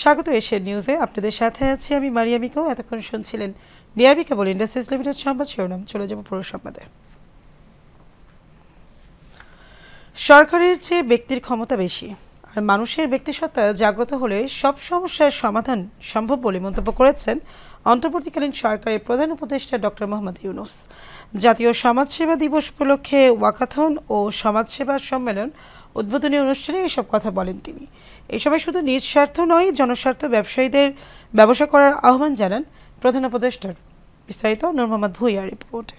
স্বাগত এশিয়ান নিউজে, আপনাদের সাথে আছি আমি মারিয়া মিকো। এতক্ষণ শুনছিলেন বিআরবি কেবল ইন্ডাস্ট্রিজ লিমিটেড সংবাদ শিরোনাম। চলে যাব পুরো সংবাদে। সরকারের চেয়ে ব্যক্তির ক্ষমতা বেশি, আর মানুষের ব্যক্তিসত্তা জাগ্রত হলে সব সমস্যার সমাধান সম্ভব বলে মন্তব্য করেছেন অন্তর্বর্তীকালীন সরকারের প্রধান উপদেষ্টা ডক্টর মোহাম্মদ ইউনূস। জাতীয় সমাজসেবা দিবস উপলক্ষে ওয়াকাথন ও সমাজসেবা সম্মেলন উদ্বোধনী অনুষ্ঠানে এসব কথা বলেন তিনি। এই সময় শুধু নিজ স্বার্থ নয়, জনস্বার্থ ব্যবসায়ীদের ব্যবসা করার আহ্বান জানান প্রধান উপদেষ্টার। বিস্তারিত নূর মোহাম্মদ ভূঁইয়ার রিপোর্টে।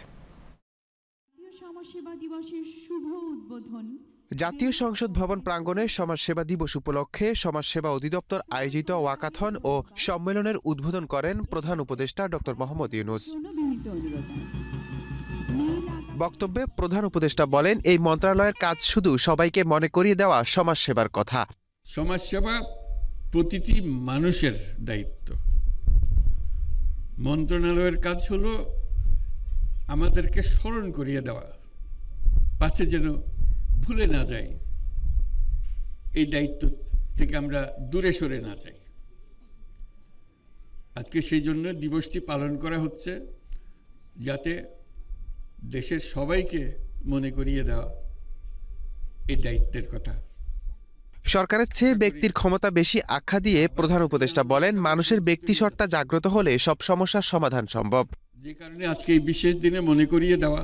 জাতীয় সংসদ ভবন প্রাঙ্গণে সমাজসেবা দিবস উপলক্ষে সমাজসেবা অধিদপ্তর আয়োজিত ওয়াকাথন ও সম্মেলনের উদ্বোধন করেন প্রধান উপদেষ্টা ডক্টর মোহাম্মদ ইউনূস। বক্তব্যে প্রধান উপদেষ্টা বলেন, এই মন্ত্রণালয়ের কাজ শুধু সবাইকে মনে করিয়ে দেওয়া সমাজসেবার কথা। সমাজসেবা প্রতিটি মানুষের দায়িত্ব। মন্ত্রণালয়ের কাজ হলো আমাদেরকে স্মরণ করিয়ে দেওয়া, পাছে যেন ভুলে না যাই, এই দায়িত্ব থেকে আমরা দূরে সরে না যাই। আজকে সেই জন্য দিবসটি পালন করা হচ্ছে, যাতে দেশের সবাইকে মনে করিয়ে দেওয়া এই দায়িত্বের কথা। সরকারের চেয়ে ব্যক্তির ক্ষমতা বেশি আখ্যা দিয়ে প্রধান উপদেষ্টা বলেন, মানুষের ব্যক্তিসত্তা জাগ্রত হলে সব সমস্যার সমাধান সম্ভব। যে কারণে আজকে এই বিশেষ দিনে মনে করিয়ে দেওয়া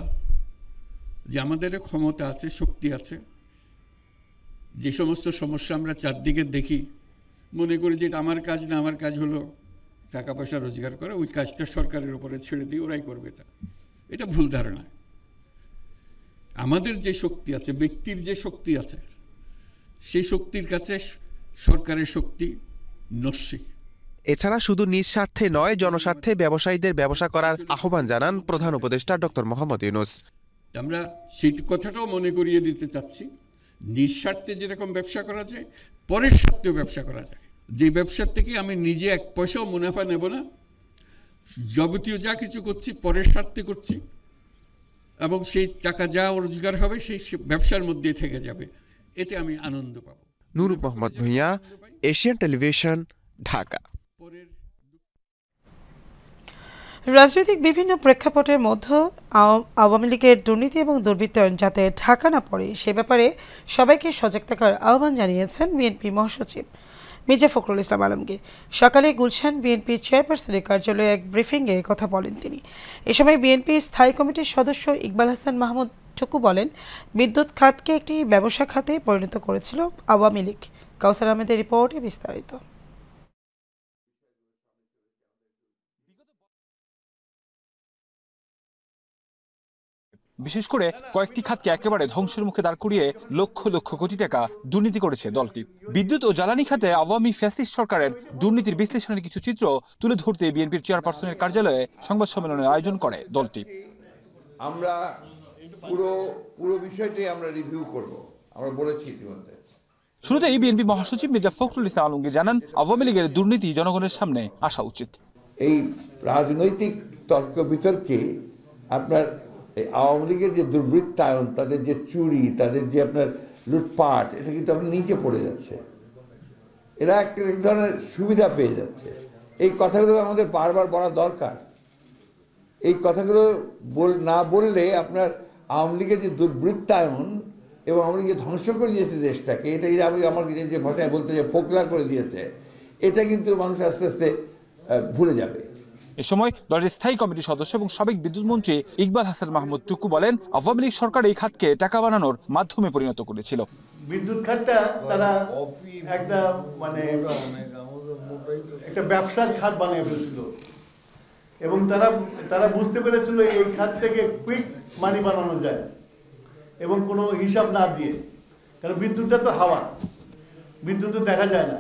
যে আমাদের ক্ষমতা আছে, শক্তি আছে। যে সমস্ত সমস্যা আমরা চারদিকে দেখি, মনে করি যে এটা আমার কাজ না, আমার কাজ হলো টাকা পয়সা রোজগার করা, ওই কাজটা সরকারের উপরে ছেড়ে দিই, ওরাই করবে। এটা ভুল ধারণা। আমাদের যে শক্তি আছে, ব্যক্তির যে শক্তি আছে, সেই শক্তির কাছে সরকারের শক্তি নস্যি। এছাড়া শুধু নিজ স্বার্থে নয়, জনস্বার্থে ব্যবসায়ীদের ব্যবসা করার আহ্বান জানান প্রধান উপদেষ্টা ডক্টর মোহাম্মদ ইউনূস। আমরা সেই কথাটাও মনে করিয়ে দিতে চাচ্ছি, নিঃস্বার্থে যেরকম ব্যবসা করা যায়, পরের স্বার্থেও ব্যবসা করা যায়। যে ব্যবসার থেকে আমি নিজে এক পয়সাও মুনাফা নেব না, যাবতীয় যা কিছু করছি পরের স্বার্থে করছি, এবং সেই টাকা যা রোজগার হবে সেই ব্যবসার মধ্যে থেকে যাবে, এতে আমি আনন্দ পাব। নূর মোহাম্মদ ভূঁইয়া, এশিয়ান টেলিভিশন, ঢাকা। রাজনৈতিক বিভিন্ন প্রেক্ষাপটের মধ্যে আওয়ামী লীগের দুর্নীতি এবং দুর্বৃত্তায়ন যাতে ঢাকা না পড়ে, সে ব্যাপারে সবাইকে সজাগ থাকার আহ্বান জানিয়েছেন বিএনপি মহাসচিব মির্জা ফখরুল ইসলাম আলমগীর। সকালে গুলশান বিএনপি চেয়ারপারসনের কার্যালয়ে এক ব্রিফিংয়ে কথা বলেন তিনি। এ সময় বিএনপির স্থায়ী কমিটির সদস্য ইকবাল হাসান মাহমুদ টুকু বলেন, বিদ্যুৎ খাতকে একটি ব্যবসা খাতে পরিণত করেছিল আওয়ামী লীগ। কাউসার আহমেদের রিপোর্টে বিস্তারিত। বিশেষ করে কয়েকটি খাতকে একেবারে ধ্বংসের মুখে দাঁড় করিয়ে লক্ষ লক্ষ কোটি টাকা দুর্নীতি করেছে দলটি। বিদ্যুৎ ও জ্বালানি খাতে আওয়ামী ফ্যাসিস্ট সরকারের দুর্নীতির বিশ্লেষণের কিছু চিত্র তুলে ধরতে বিএনপির চেয়ারপারসনের কার্যালয়ে সংবাদ সম্মেলনের আয়োজন করে দলটি। আমরা পুরো বিষয়টি আমরা রিভিউ করব, আমরা বলেছি ইতিমধ্যে। শুরুতেই বিএনপি মহাসচিব মির্জা ফখরুল ইসলাম আলমগীর জানান, আওয়ামী লীগের দুর্নীতি জনগণের সামনে আসা উচিত। এই রাজনৈতিক তর্ক বিতর্কে আপনার এই আওয়ামী লীগের যে দুর্বৃত্তায়ন, তাদের যে চুরি, তাদের যে আপনার লুটপাট, এটা কিন্তু আপনার নিচে পড়ে যাচ্ছে। এরা এক ধরনের সুবিধা পেয়ে যাচ্ছে। এই কথাগুলো আমাদের বারবার বলা দরকার। এই কথাগুলো না বললে আপনার আওয়ামী লীগের যে দুর্বৃত্তায়ন এবং আওয়ামী লীগের ধ্বংস করে দিয়েছে দেশটাকে, এটা আমাকে যে ভাষায় বলতে যে ফোকলা করে দিয়েছে, এটা কিন্তু মানুষ আস্তে আস্তে ভুলে যাবে। এ সময় দলের স্থায়ী কমিটির সদস্য এবং সাবেক বিদ্যুৎ মন্ত্রী ইকবাল হাসান মাহমুদ টুকু বলেন, আওয়ামী লীগ সরকার এই খাতকে টাকা বানানোর মাধ্যমে পরিণত করেছিল। বিদ্যুৎ খাতটা তারা একটা ব্যবসার খাত বানিয়ে ফেলেছিল, এবং তারা বুঝতে পেরেছিল এই খাত থেকে কুইক মানি বানানো যায় এবং কোনো হিসাব না দিয়ে, কারণ বিদ্যুৎটা তো হাওয়া, বিদ্যুৎ তো দেখা যায় না।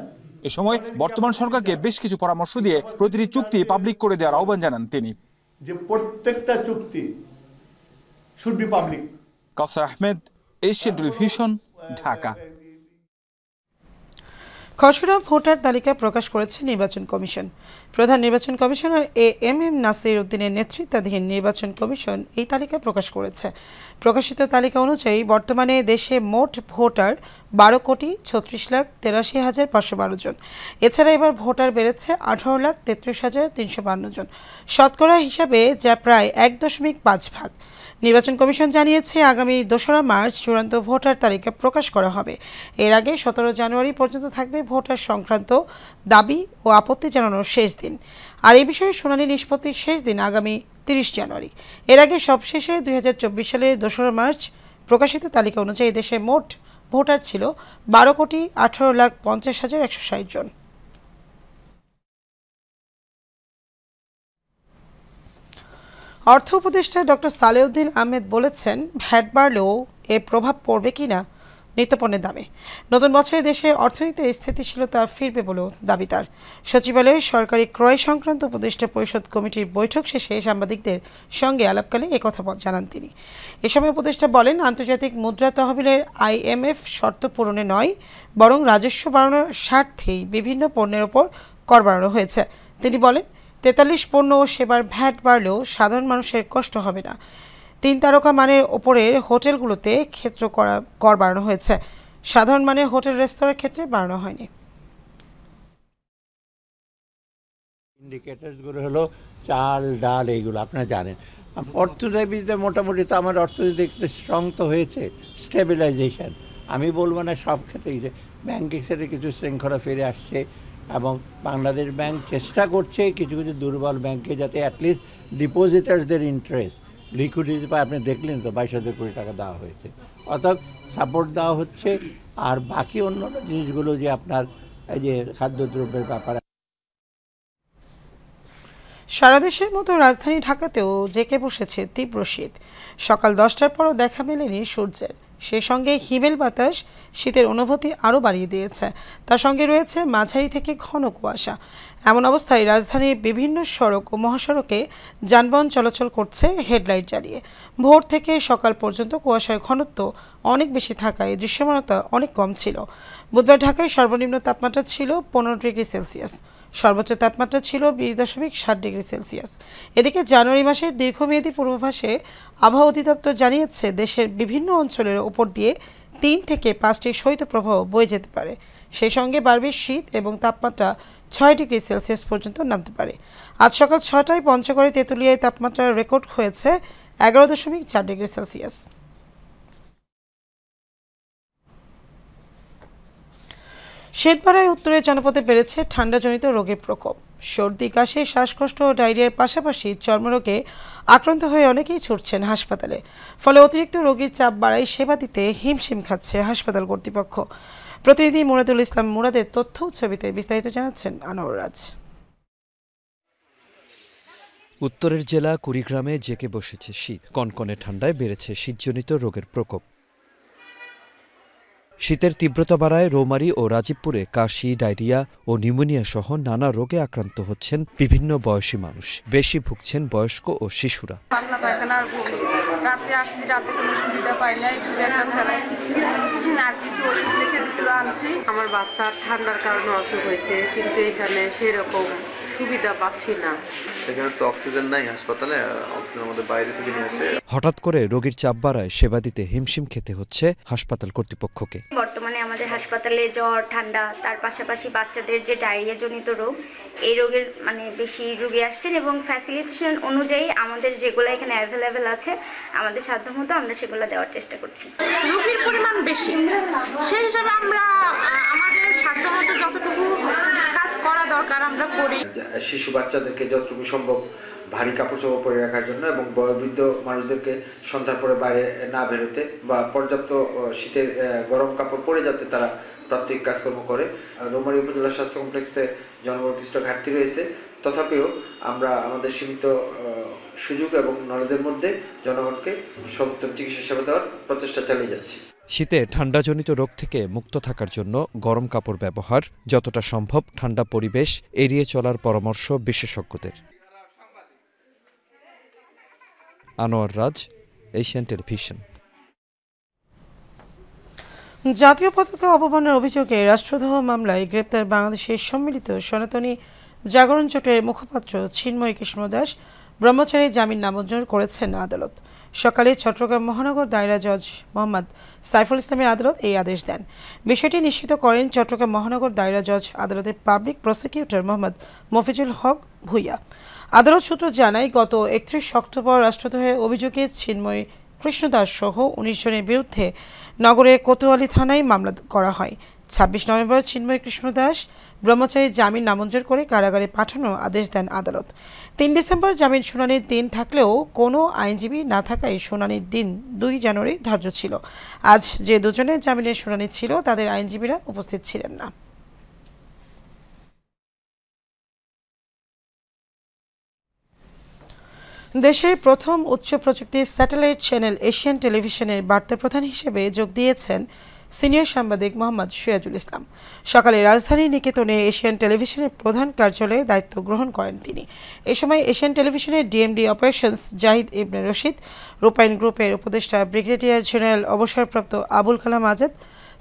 এ সময় বর্তমান সরকারকে বেশ কিছু পরামর্শ দিয়ে প্রতিটি চুক্তি পাবলিক করে দেওয়ার আহ্বান জানান তিনি। যে প্রত্যেকটা চুক্তি should be public. Kawsar Ahmed, Asian television, Dhaka. খসড়া ভোটার তালিকা প্রকাশ করেছে নির্বাচন কমিশন। প্রধান নির্বাচন কমিশনার এম নাসির উদ্দিনের নেতৃত্বাধীন নির্বাচন কমিশন এই তালিকা প্রকাশ করেছে। প্রকাশিত তালিকা অনুযায়ী বর্তমানে দেশে মোট ভোটার 12,36,83,512 জন। এছাড়া এবার ভোটার বেড়েছে 18,33,352 জন, শতকরা হিসাবে যা প্রায় 1.5 ভাগ। নির্বাচন কমিশন জানিয়েছে আগামী 2রা মার্চ চূড়ান্ত ভোটার তালিকা প্রকাশ করা হবে। এর আগে 17 জানুয়ারি পর্যন্ত থাকবে ভোটার সংক্রান্ত দাবি ও আপত্তি জানানোর শেষ দিন। আর এই বিষয়ে শুনানি নিষ্পত্তির শেষ দিন আগামী 30 জানুয়ারি। এর আগে সবশেষে 2024 সালের 2রা মার্চ প্রকাশিত তালিকা অনুযায়ী দেশে মোট ভোটার ছিল 12,18,50,160 জন। অর্থ উপদেষ্টা ডক্টর সালেউদ্দিন আহমেদ বলেছেন, ভ্যাট বাড়লেও এর প্রভাব পড়বে কিনা নিত্যপণ্যের দামে। নতুন বছরে দেশে অর্থনীতিতে স্থিতিশীলতা ফিরবে বলেও দাবি তার। সচিবালয়ে সরকারি ক্রয় সংক্রান্ত উপদেষ্টা পরিষদ কমিটির বৈঠক শেষে সাংবাদিকদের সঙ্গে আলাপকালে একথা জানান তিনি। এ সময় উপদেষ্টা বলেন, আন্তর্জাতিক মুদ্রা তহবিলের IMF শর্ত পূরণে নয়, বরং রাজস্ব বাড়ানোর স্বার্থেই বিভিন্ন পণ্যের ওপর কর বাড়ানো হয়েছে। তিনি বলেন, 43 পণ্য ও সেবার ভ্যাট বাড়লেও সাধারণ মানুষের কষ্ট হবে না। 3 তারকা মানের ওপরের হোটেলগুলোতে কর বাড়ানো হয়েছে, সাধারণ মানের হোটেল রেস্তোরাঁর ক্ষেত্রে বাড়ানো হয়নি। ইন্ডিকেটরসগুলো হলো চাল, ডাল, এইগুলো আপনারা জানেন। অর্থনীতিতে মোটামুটি তো আমার অর্থনীতি একটু স্ট্রং তো হয়েছে, স্টেবিলাইজেশন। আমি বলবো না সব ক্ষেত্রেই, যে ব্যাংকিং সেক্টরে কিছু শৃঙ্খলা ফিরে আসছে এবং বাংলাদেশ ব্যাংক চেষ্টা করছে কিছু কিছু দুর্বল ব্যাংকে যাতে অ্যাটলিস্ট ডিপোজিটার্সদের ইন্টারেস্ট লিকুইডিটি পায়। আপনি দেখলেন তো 22,000 কোটি টাকা দেওয়া হয়েছে, অর্থাৎ সাপোর্ট দেওয়া হচ্ছে। আর বাকি অন্যান্য জিনিসগুলো যে আপনার এই যে খাদ্যদ্রব্যের ব্যাপারে। সারা দেশের মতো রাজধানী ঢাকাতেও জেঁকে বসেছে তীব্র শীত। সকাল 10টার পরও দেখা মেলেনি সূর্যের। সেই সঙ্গে হিমেল বাতাস শীতের অনুভূতি আরও বাড়িয়ে দিয়েছে। তার সঙ্গে রয়েছে মাঝারি থেকে ঘন কুয়াশা। এমন অবস্থায় রাজধানীর বিভিন্ন সড়ক ও মহাসড়কে যানবাহন চলাচল করছে হেডলাইট জ্বালিয়ে। ভোর থেকে সকাল পর্যন্ত কুয়াশার ঘনত্ব অনেক বেশি থাকায় দৃশ্যমানতা অনেক কম ছিল। বুধবার ঢাকায় সর্বনিম্ন তাপমাত্রা ছিল 15 ডিগ্রি সেলসিয়াস, সর্বোচ্চ তাপমাত্রা ছিল 20.7 ডিগ্রি সেলসিয়াস। এদিকে জানুয়ারি মাসের দীর্ঘমেয়াদী পূর্বাভাসে আবহাওয়া অধিদপ্তর জানিয়েছে দেশের বিভিন্ন অঞ্চলের ওপর দিয়ে 3 থেকে 5টি শৈত্যপ্রবাহ বয়ে যেতে পারে। সেই সঙ্গে বাড়বে শীত এবং তাপমাত্রা 6 ডিগ্রি সেলসিয়াস পর্যন্ত নামতে পারে। আজ সকাল 6টায় পঞ্চগড়ে তেঁতুলিয়ায় তাপমাত্রা রেকর্ড হয়েছে 11.4 ডিগ্রি সেলসিয়াস। শীত বাড়ায় উত্তরের জনপদে বেড়েছে ঠান্ডাজনিত রোগের প্রকোপ। সর্দি, কাশি, শ্বাসকষ্ট ও ডায়রিয়ার পাশাপাশি চর্মরোগে আক্রান্ত হয়ে অনেকেই ছুটছেন হাসপাতালে। ফলে অতিরিক্ত রোগীর চাপ বাড়ায় সেবা দিতে হিমশিম খাচ্ছে হাসপাতাল কর্তৃপক্ষ। প্রতিনিধি মুরাদুল ইসলাম মুরাদের তথ্য ছবিতে বিস্তারিত জানাচ্ছেন আনোয়ার রাজ। উত্তরের জেলা কুড়িগ্রামে জেঁকে বসেছে শীত। কনকনে ঠান্ডায় বেড়েছে শীতজনিত রোগের প্রকোপ। শীতের তীব্রতা বাড়ায় রৌমারী ও রাজীবপুরে কাশি, ডায়রিয়া ও নিউমোনিয়া সহ নানা রোগে আক্রান্ত হচ্ছেন বিভিন্ন বয়সী মানুষ। বেশি ভুগছেন বয়স্ক ও শিশুরা। পাতলা পায়খানা আর বমি। রাতে আসছি, রাতে কোনো সুবিধা পাই নাই, শুধু একটা স্যালাইন দিছিল আর কিছু ওষুধ লিখে দিছিল, আনছি। আমার বাচ্চা ঠান্ডার কারণে অসুখ হয়েছে, কিন্তু এখানে সেরকম সুবিধা পাচ্ছি না। সেখানে তো অক্সিজেন নাই হাসপাতালে, অক্সিজেন আমাদের বাইরে থেকে নিয়ে আসে। হঠাৎ করে রোগীর চাপ বাড়ায় সেবা দিতে হিমশিম খেতে হচ্ছে হাসপাতাল কর্তৃপক্ষকে। বর্তমানে আমাদের হাসপাতালে জ্বর, ঠান্ডা, তার পাশাপাশি বাচ্চাদের যে ডায়রিয়া জনিত রোগ, এই রোগের বেশি রোগী আসছেন এবং ফ্যাসিলিটেশন অনুযায়ী আমাদের যেগুলো এখানে অ্যাভেলেবেল আছে আমাদের সাধ্যমতো আমরা সেগুলো দেওয়ার চেষ্টা করছি। রোগীর পরিমাণ বেশি, সেই হিসাবে আমরা আমাদের সাধ্যমতো যতটুকু কাজ করা দরকার আমরা করি। শিশু বাচ্চাদেরকে যতটুকু সম্ভব ভারী কাপড় চোপড় পরে রাখার জন্য এবং বয়োবৃদ্ধ মানুষদেরকে সন্ধ্যার পরে বাইরে না বেরোতে বা পর্যাপ্ত শীতের গরম কাপড় পরে যাতে তারা প্রাত্যহিক কাজকর্ম করে। রৌমারী উপজেলা স্বাস্থ্য কমপ্লেক্সে জনবল কিছুটা ঘাটতি রয়েছে, তথাপিও আমরা আমাদের সীমিত সুযোগ এবং নলেজের মধ্যে জনগণকে সর্বোত্তম চিকিৎসা সেবা দেওয়ার প্রচেষ্টা চালিয়ে যাচ্ছি। শীতে ঠান্ডাজনিত রোগ থেকে মুক্ত থাকার জন্য গরম কাপড় ব্যবহার, যতটা সম্ভব ঠান্ডা পরিবেশ এড়িয়ে চলার পরামর্শ বিশেষজ্ঞদের। আনোয়ার রাজ, এশিয়ান টেলিভিশন। জাতীয় পতাকা অবমাননার অভিযোগে রাষ্ট্রদ্রোহ মামলায় গ্রেপ্তার বাংলাদেশের সম্মিলিত সনাতনী জাগরণ জোটের মুখপাত্র চিন্ময় কৃষ্ণ দাস ব্রহ্মচারী জামিন নামঞ্জুর করেছেন আদালত। সকালে চট্টগ্রাম মহানগর দায়রা জজ মোহাম্মদ সাইফুল ইসলামের আদালত এই আদেশ দেন। বিষয়টি নিশ্চিত করেন চট্টগ্রাম মহানগর দায়রা জজ আদালতের পাবলিক প্রসিকিউটর মোহাম্মদ মফিজুল হক ভূঁইয়া। আদালত সূত্র জানায়, গত 31 অক্টোবর রাষ্ট্রদ্রোহের অভিযোগে চিন্ময় কৃষ্ণ দাস সহ 19 জনের বিরুদ্ধে নগরের কোতোয়ালি থানায় মামলা করা হয়। 26 নভেম্বর চিন্ময় কৃষ্ণ দাস ব্রহ্মচারী জামিন নামঞ্জুর করে কারাগারে পাঠানোর আদেশ দেন আদালত। 3 ডিসেম্বর জামিন শুনানির দিন থাকলেও কোনো আইনজীবী না থাকায় শুনানির দিন 2 জানুয়ারি ধার্য ছিল। আজ যে দুজনের জামিনের শুনানি ছিল তাদের আইনজীবীরা উপস্থিত ছিলেন না। দেশের প্রথম উচ্চ প্রযুক্তির স্যাটেলাইট চ্যানেল এশিয়ান টেলিভিশনের বার্তা প্রধান হিসেবে যোগ দিয়েছেন সিনিয়র সাংবাদিক মোহাম্মদ সিরাজুল ইসলাম। সকালে রাজধানীর নিকেতনে এশিয়ান টেলিভিশনের প্রধান কার্যালয়ে দায়িত্ব গ্রহণ করেন তিনি। এ সময় এশিয়ান টেলিভিশনের ডিএমডি অপারেশনস জাহিদ ইবনে রশিদ, রূপায়ণ গ্রুপের উপদেষ্টা ব্রিগেডিয়ার জেনারেল অবসরপ্রাপ্ত আবুল কালাম আজাদ,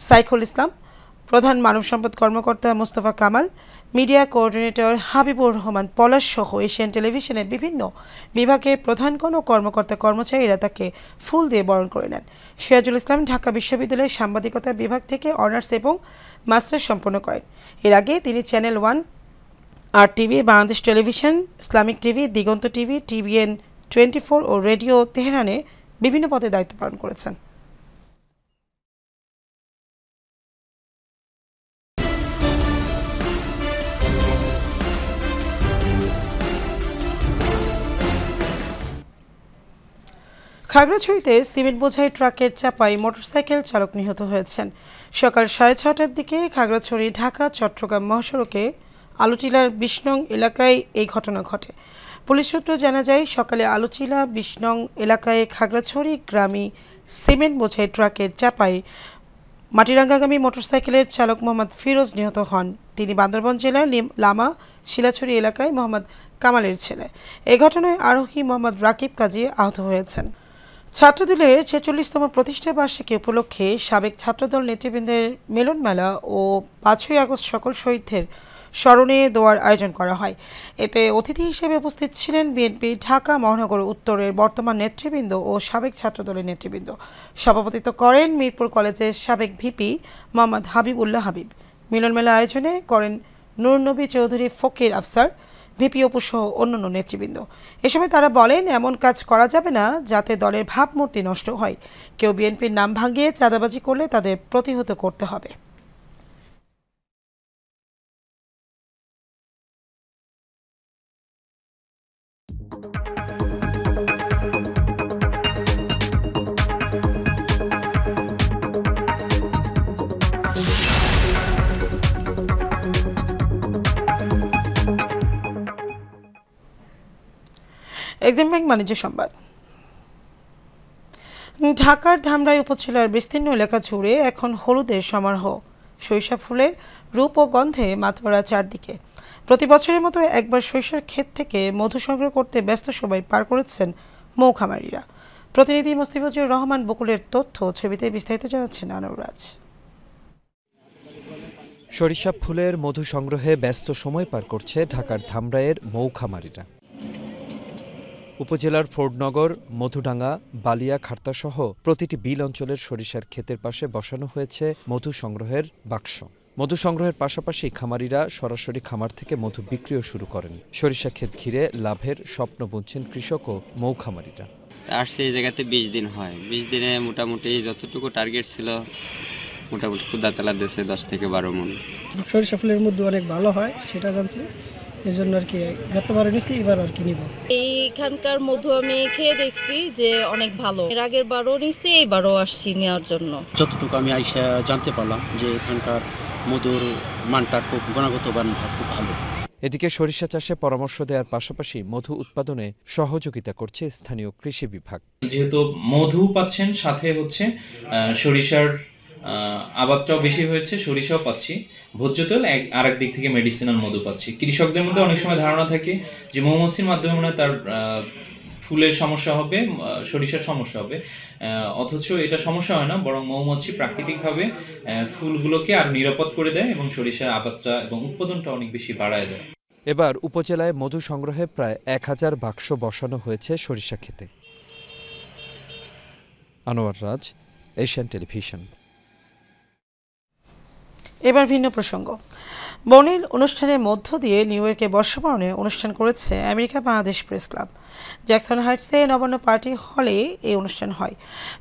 সাইফুল ইসলাম, প্রধান মানব সম্পদ কর্মকর্তা মোস্তফা কামাল, মিডিয়া কোঅর্ডিনেটর হাবিবুর রহমান পলাশ সহ এশিয়ান টেলিভিশনের বিভিন্ন বিভাগের প্রধানগণ ও কর্মকর্তা কর্মচারীরা তাকে ফুল দিয়ে বরণ করে নেন। সিরাজুল ইসলাম ঢাকা বিশ্ববিদ্যালয়ের সাংবাদিকতা বিভাগ থেকে অনার্স এবং মাস্টার্স সম্পন্ন করেন। এর আগে তিনি channel 1, R TV, Bangladesh television, Islamic TV, Diganta TV, TVN 24 ও রেডিও তেহরানে বিভিন্ন পদে দায়িত্ব পালন করেছেন। খাগড়াছড়িতে সিমেন্ট বোঝাই ট্রাকের চাপায় মোটরসাইকেল চালক নিহত হয়েছেন। সকাল 6:30টার দিকে খাগড়াছড়ি ঢাকা চট্টগ্রাম মহাসড়কে আলুটিলার 20 নং এলাকায় এই ঘটনা ঘটে। পুলিশ সূত্র জানা যায়, সকালে আলুটিলা 20 নং এলাকায় খাগড়াছড়ি গ্রামে সিমেন্ট বোঝাই ট্রাকের চাপায় মাটিরাঙ্গাগামী মোটরসাইকেলের চালক মোহাম্মদ ফিরোজ নিহত হন। তিনি বান্দরবান জেলার লামা শিলাছড়ি এলাকায় মোহাম্মদ কামালের ছেলে। এই ঘটনায় আরোহী মোহাম্মদ রাকিব কাজী আহত হয়েছেন। ছাত্রদলের 46তম প্রতিষ্ঠা বার্ষিকী উপলক্ষে সাবেক ছাত্রদল নেতৃবৃন্দের মিলন মেলা ও 5ই আগস্ট সকল শহীদদের স্মরণে দোয়ার আয়োজন করা হয়। এতে অতিথি হিসেবে উপস্থিত ছিলেন বিএনপি ঢাকা মহানগর উত্তরের বর্তমান নেতৃবৃন্দ ও সাবেক ছাত্রদলের নেতৃবৃন্দ। সভাপতিত্ব করেন মিরপুর কলেজের সাবেক ভিপি মোহাম্মদ হাবিবুল্লাহ হাবিব। মিলন মেলা আয়োজনে করেন নূর নবী চৌধুরী ফকির আফসার, ভিপি অপু সহ অন্যান্য নেতৃবৃন্দ। এ সময় তারা বলেন, এমন কাজ করা যাবে না যাতে দলের ভাবমূর্তি নষ্ট হয়। কেউ বিএনপির নাম ভাঙিয়ে চাঁদাবাজি করলে তাদের প্রতিহত করতে হবে। এক্সিম ব্যাংক বাণিজ্য সংবাদ। ঢাকার ধামরাই উপজেলার বিস্তীর্ণ এলাকা জুড়ে এখন হলুদের সমারোহ। সরিষা ফুলের রূপ ও গন্ধে মাতোয়ারা চারদিকে। প্রতি বছরের মতো একবার সরিষার ক্ষেত থেকে মধু সংগ্রহ করতে ব্যস্ত সময় পার করেছেন মৌখামারিরা। প্রতিনিধি মুস্তাফিজুর রহমান বকুলের তথ্য, ছবিতে বিস্তারিত জানাচ্ছেন আনোয়ারাজ। সরিষা ফুলের মধু সংগ্রহে ব্যস্ত সময় পার করছে ঢাকার ধামরাইয়ের মৌখামারিরা। উপজেলার ফোর্ডনগর, মধুডাঙ্গা, বালিয়া, খার্তাসহ প্রতিটি বিল অঞ্চলের সরিষার ক্ষেতের পাশে বসানো হয়েছে মধু সংগ্রহের বাক্স। মধু সংগ্রহের পাশাপাশি খামারিরা সরাসরি খামার থেকে মধু বিক্রিও শুরু করেন। সরিষা ক্ষেত ঘিরে লাভের স্বপ্ন বুনছেন কৃষক ও মৌখামারিরা। আসছে এই জায়গাতে 20 দিন হয়। 20 দিনে মোটামুটি যতটুকু টার্গেট ছিল মোটামুটি ক্ষুদাতলা দেশে 10 থেকে 12 মণ। সরিষা ফুলের মধ্যে অনেক ভালো হয় সেটা জানছি, এই জন্য আর কি গতবার নিয়েছি, এবার আর কি নিব। এইখানকার মধু আমি খেয়ে দেখছি যে অনেক ভালো। এর আগের বারও নিয়েছি, এইবারও আসছি নেওয়ার জন্য। যতটুকু আমি আইসা জানতে পারলাম যে এখানকার মধুর মানটা খুব গুণগত মান খুব ভালো। এদিকে সরিষা চাষে পরামর্শ দেওয়ার পাশাপাশি মধু উৎপাদনে সহযোগিতা করছে স্থানীয় কৃষি বিভাগ। যেহেতু মধু পাচ্ছেন, সাথে হচ্ছে সরিষার আবাদটাও বেশি হয়েছে, সরিষাও পাচ্ছি, ভোজ্য তেল, আর এক দিক থেকে মেডিসিনাল মধু পাচ্ছি। কৃষকদের মধ্যে অনেক সময় ধারণা থাকে যে মৌমাছির মাধ্যমে মনে হয় তার ফুলের সমস্যা হবে, সরিষার সমস্যা হবে, অথচ এটা সমস্যা হয় না, বরং মৌমাছি প্রাকৃতিকভাবে ফুলগুলোকে আর নিরাপদ করে দেয় এবং সরিষার আবাদটা এবং উৎপাদনটা অনেক বেশি বাড়ায় দেয়। এবার উপজেলায় মধু সংগ্রহে প্রায় 1000 বাক্স বসানো হয়েছে সরিষা ক্ষেতে। আনোয়ার রাজ, এশিয়ান টেলিভিশন। এবার ভিন্ন প্রসঙ্গ। বর্ণিল অনুষ্ঠানের মধ্য দিয়ে নিউ ইয়র্কে বর্ষবরণে অনুষ্ঠান করেছে America Bangladesh press club. Jackson হাইটসে নবান্ন পার্টি হলে এই অনুষ্ঠান হয়।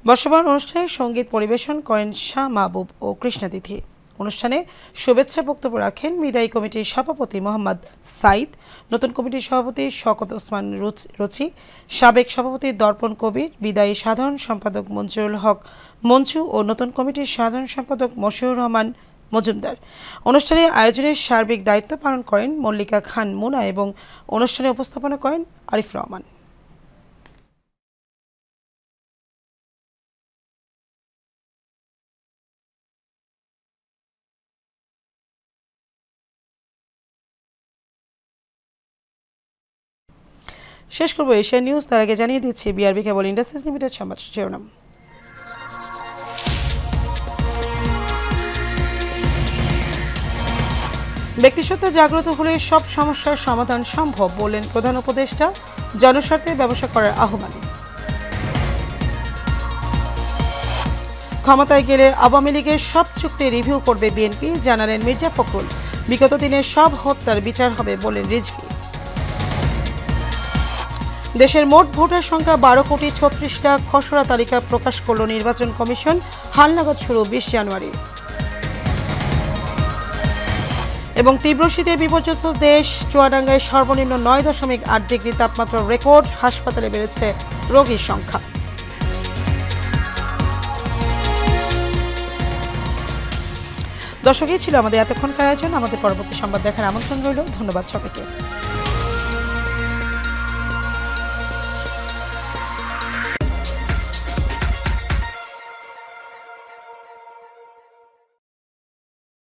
বর্ষবরণ অনুষ্ঠানে সঙ্গীত পরিবেশন করেন শাহ মাহবুব ও কৃষ্ণাতিথি। অনুষ্ঠানে শুভেচ্ছা বক্তব্য রাখেন বিদায়ী কমিটির সভাপতি মোহাম্মদ সাইদ, নতুন কমিটির সভাপতি শওকত ওসমান রুচি, সাবেক সভাপতি দর্পণ কবির, বিদায়ী সাধারণ সম্পাদক মঞ্জুরুল হক মঞ্জু ও নতুন কমিটির সাধারণ সম্পাদক মশিউর রহমান মজুমদার। অনুষ্ঠানে আয়োজনের সার্বিক দায়িত্ব পালন করেন মল্লিকা খান মুনা এবং অনুষ্ঠানে উপস্থাপনা করেন আরিফ রহমান। শেষ করবো এশিয়া নিউজ, তার আগে জানিয়ে দিচ্ছি বিআরবি কেবল ইন্ডাস্ট্রিজ লিমিটেড সংবাদ শিরোনাম। ব্যক্তিসত্তা জাগ্রত হলে সব সমস্যার সমাধান সম্ভব বললেন প্রধান উপদেষ্টা, জনস্বার্থে ব্যবসা করার আহ্বান। ক্ষমতায় গেলে আওয়ামী লীগের সব চুক্তি রিভিউ করবে বিএনপি, জানালেন মির্জা ফখরুল। বিগত দিনের সব হত্যার বিচার হবে বললেন রিজভী। দেশের মোট ভোটার সংখ্যা 12,36 লাখ, খসড়া তালিকা প্রকাশ করল নির্বাচন কমিশন। হালনাগাদ শুরু 20 জানুয়ারি। এবং তীব্র শীতে বিপর্যস্ত দেশ, চুয়াডাঙ্গায় সর্বনিম্ন 9.8 ডিগ্রি তাপমাত্রা রেকর্ড, হাসপাতালে বেড়েছে রোগীর সংখ্যা। দর্শকই ছিল আমাদের এতক্ষণকার আয়োজন। আমাদের পরবর্তী সংবাদ দেখার আমন্ত্রণ রইল। ধন্যবাদ সবাইকে।